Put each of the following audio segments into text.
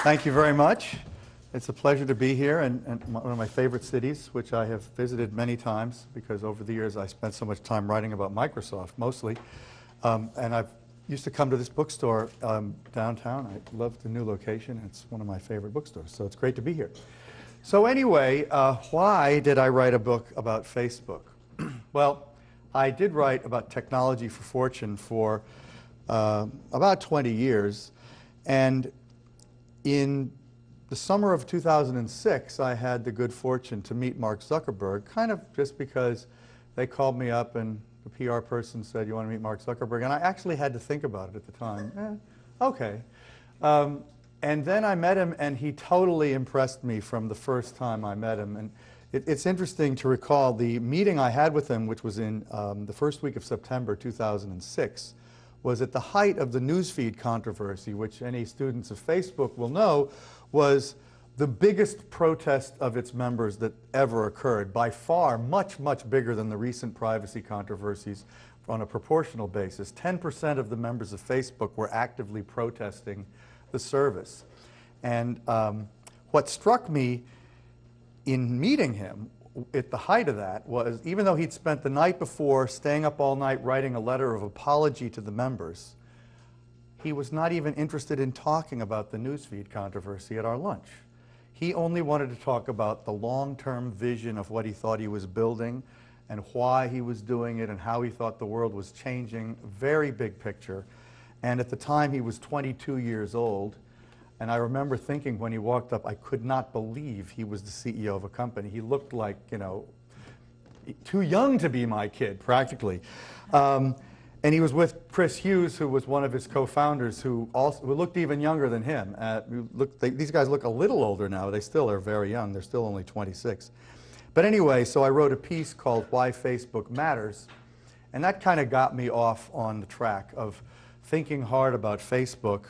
Thank you very much. It's a pleasure to be here in one of my favorite cities, which I have visited many times because over the years I spent so much time writing about Microsoft, mostly. And I've used to come to this bookstore downtown. I love the new location. It's one of my favorite bookstores, so it's great to be here. So anyway, why did I write a book about Facebook? Well, I did write about technology for Fortune for about 20 years. And in the summer of 2006, I had the good fortune to meet Mark Zuckerberg, kind of just because they called me up and the PR person said, "You want to meet Mark Zuckerberg?" And I actually had to think about it at the time. Okay. And then I met him, and he totally impressed me from the first time I met him. And it's interesting to recall the meeting I had with him, which was in the first week of September 2006, was at the height of the newsfeed controversy, which any students of Facebook will know was the biggest protest of its members that ever occurred, by far much, much bigger than the recent privacy controversies on a proportional basis. 10% of the members of Facebook were actively protesting the service. And what struck me in meeting him at the height of that was, even though he'd spent the night before staying up all night writing a letter of apology to the members, he was not even interested in talking about the newsfeed controversy at our lunch. He only wanted to talk about the long-term vision of what he thought he was building and why he was doing it and how he thought the world was changing. Very big picture. And at the time, he was 22 years old. And I remember thinking when he walked up, I could not believe he was the CEO of a company. He looked like, you know, too young to be my kid, practically. And he was with Chris Hughes, who was one of his co-founders, who looked even younger than him. These guys look a little older now. They still are very young. They're still only 26. But anyway, so I wrote a piece called Why Facebook Matters. And that kind of got me off on the track of thinking hard about Facebook.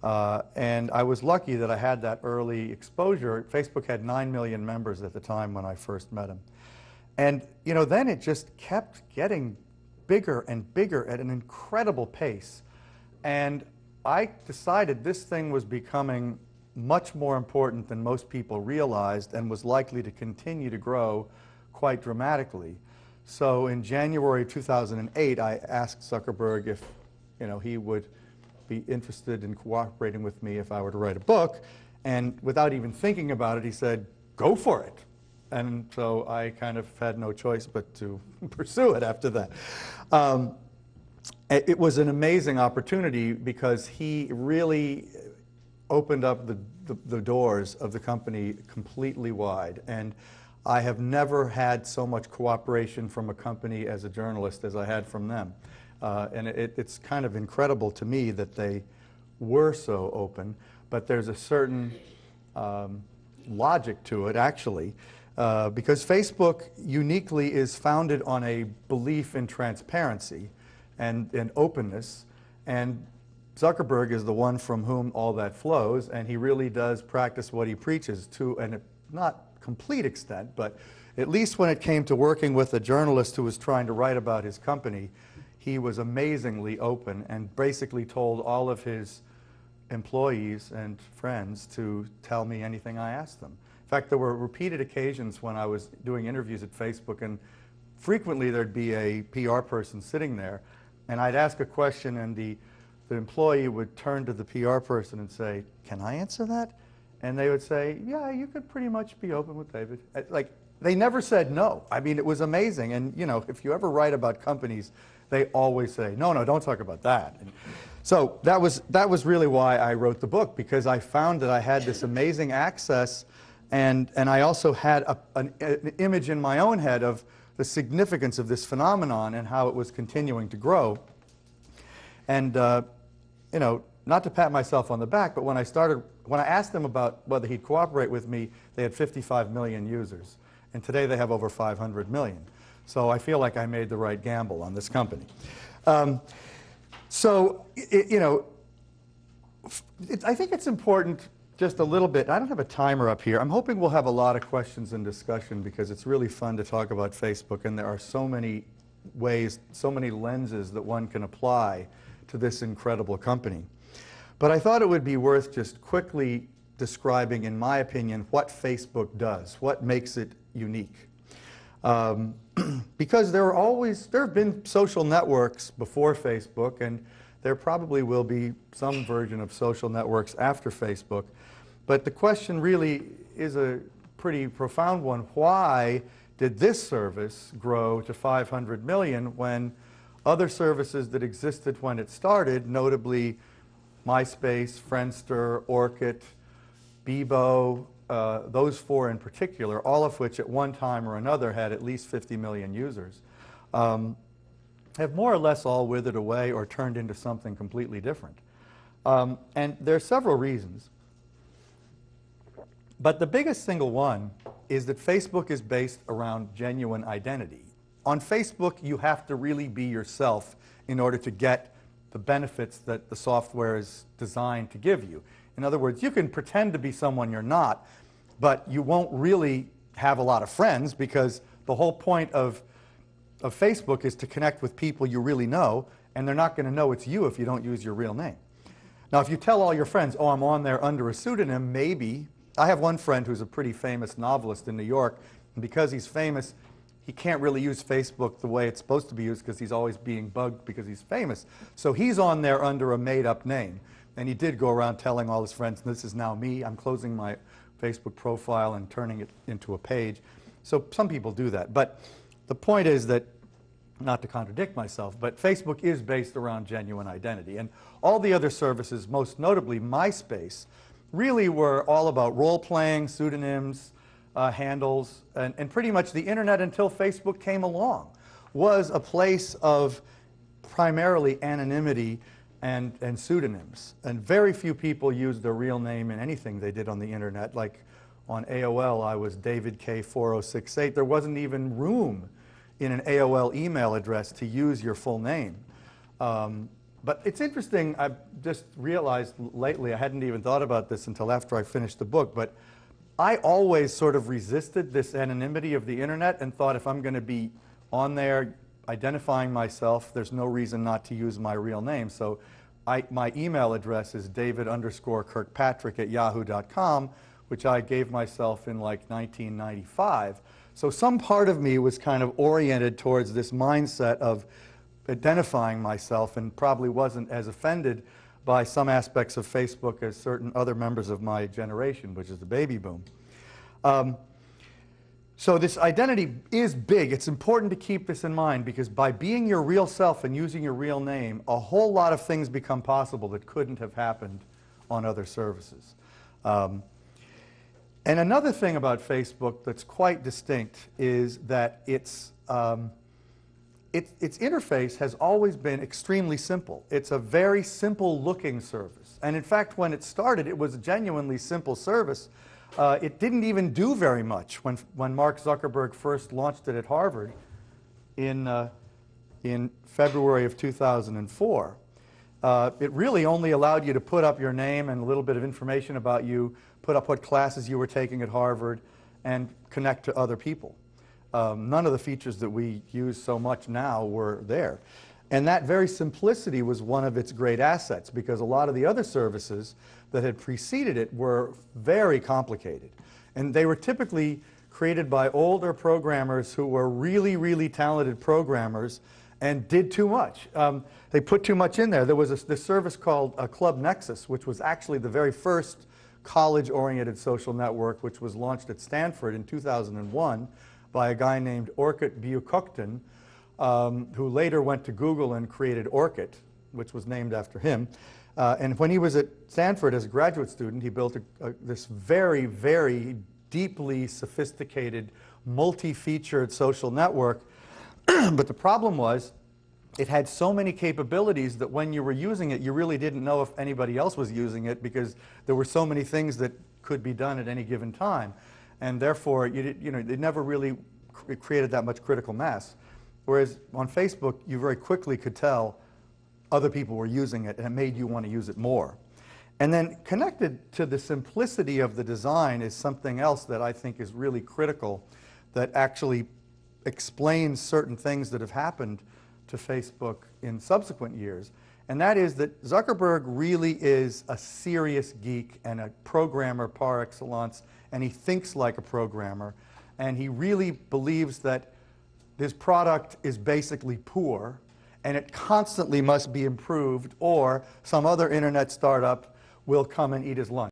And I was lucky that I had that early exposure. Facebook had 9 million members at the time when I first met him. And you know, then it just kept getting bigger and bigger at an incredible pace. And I decided this thing was becoming much more important than most people realized and was likely to continue to grow quite dramatically. So in January 2008, I asked Zuckerberg if, you know, he would be interested in cooperating with me if I were to write a book. And without even thinking about it, he said, "Go for it." And so I kind of had no choice but to pursue it after that. It was an amazing opportunity because he really opened up the doors of the company completely wide. And I have never had so much cooperation from a company as a journalist as I had from them. And it's kind of incredible to me that they were so open, but there's a certain logic to it, actually, because Facebook uniquely is founded on a belief in transparency and openness, and Zuckerberg is the one from whom all that flows, and he really does practice what he preaches to a not complete extent, but at least when it came to working with a journalist who was trying to write about his company, he was amazingly open and basically told all of his employees and friends to tell me anything I asked them. In fact, there were repeated occasions when I was doing interviews at Facebook, and frequently there'd be a PR person sitting there, and I'd ask a question, and the employee would turn to the PR person and say, "Can I answer that?" And they would say, "Yeah, you could pretty much be open with David." Like, they never said no. I mean, it was amazing. And, you know, if you ever write about companies, they always say, "No, no, don't talk about that." And so that was really why I wrote the book, because I found that I had this amazing access, and I also had an image in my own head of the significance of this phenomenon and how it was continuing to grow. And, you know, not to pat myself on the back, but when I asked them about whether he'd cooperate with me, they had 55 million users. And today they have over 500 million. So I feel like I made the right gamble on this company. You know, I think it's important just a little bit. I don't have a timer up here. I'm hoping we'll have a lot of questions and discussion because it's really fun to talk about Facebook, and there are so many ways, so many lenses that one can apply to this incredible company. But I thought it would be worth just quickly describing, in my opinion, what Facebook does, what makes it unique. Because there have been social networks before Facebook, and there probably will be some version of social networks after Facebook. But the question really is a pretty profound one. Why did this service grow to 500 million when other services that existed when it started, notably MySpace, Friendster, Orkut, Bebo, those four in particular, all of which at one time or another had at least 50 million users, have more or less all withered away or turned into something completely different. And there are several reasons. But the biggest single one is that Facebook is based around genuine identity. On Facebook, you have to really be yourself in order to get the benefits that the software is designed to give you. In other words, you can pretend to be someone you're not, but you won't really have a lot of friends, because the whole point of Facebook is to connect with people you really know, and they're not going to know it's you if you don't use your real name. Now, if you tell all your friends, oh, I'm on there under a pseudonym, maybe. I have one friend who's a pretty famous novelist in New York, and because he's famous, he can't really use Facebook the way it's supposed to be used because he's always being bugged because he's famous. So he's on there under a made-up name. And he did go around telling all his friends, this is now me, I'm closing my Facebook profile and turning it into a page. So some people do that. But the point is that, not to contradict myself, but Facebook is based around genuine identity. And all the other services, most notably MySpace, really were all about role-playing, pseudonyms, handles, and pretty much the internet until Facebook came along was a place of primarily anonymity and pseudonyms. And very few people used their real name in anything they did on the internet. Like on AOL, I was David K4068. There wasn't even room in an AOL email address to use your full name. But it's interesting, I've just realized lately, I hadn't even thought about this until after I finished the book, but I always sort of resisted this anonymity of the internet and thought if I'm going to be on there identifying myself, there's no reason not to use my real name. So my email address is david_kirkpatrick@yahoo.com, which I gave myself in like 1995. So some part of me was kind of oriented towards this mindset of identifying myself, and probably wasn't as offended by some aspects of Facebook as certain other members of my generation, which is the baby boom. So this identity is big. It's important to keep this in mind, because by being your real self and using your real name, a whole lot of things become possible that couldn't have happened on other services. And another thing about Facebook that's quite distinct is that its interface has always been extremely simple. It's a very simple looking service. And in fact, when it started, it was a genuinely simple service. It didn't even do very much when Mark Zuckerberg first launched it at Harvard in February of 2004. It really only allowed you to put up your name and a little bit of information about you, put up what classes you were taking at Harvard, and connect to other people. None of the features that we use so much now were there. And that very simplicity was one of its great assets, because a lot of the other services that had preceded it were very complicated. And they were typically created by older programmers who were really, really talented programmers and did too much. They put too much in there. There was this service called Club Nexus, which was actually the very first college-oriented social network, which was launched at Stanford in 2001 by a guy named Orkut Büyükoktan, who later went to Google and created Orkut, which was named after him. And when he was at Stanford as a graduate student, he built this very, very deeply sophisticated, multi-featured social network. But the problem was, it had so many capabilities that when you were using it, you really didn't know if anybody else was using it, because there were so many things that could be done at any given time. And therefore, it never really created that much critical mass. Whereas on Facebook, you very quickly could tell other people were using it, and it made you want to use it more. And then connected to the simplicity of the design is something else that I think is really critical, that actually explains certain things that have happened to Facebook in subsequent years. And that is that Zuckerberg really is a serious geek and a programmer par excellence, and he thinks like a programmer, and he really believes that this product is basically poor, and it constantly must be improved, or some other internet startup will come and eat his lunch.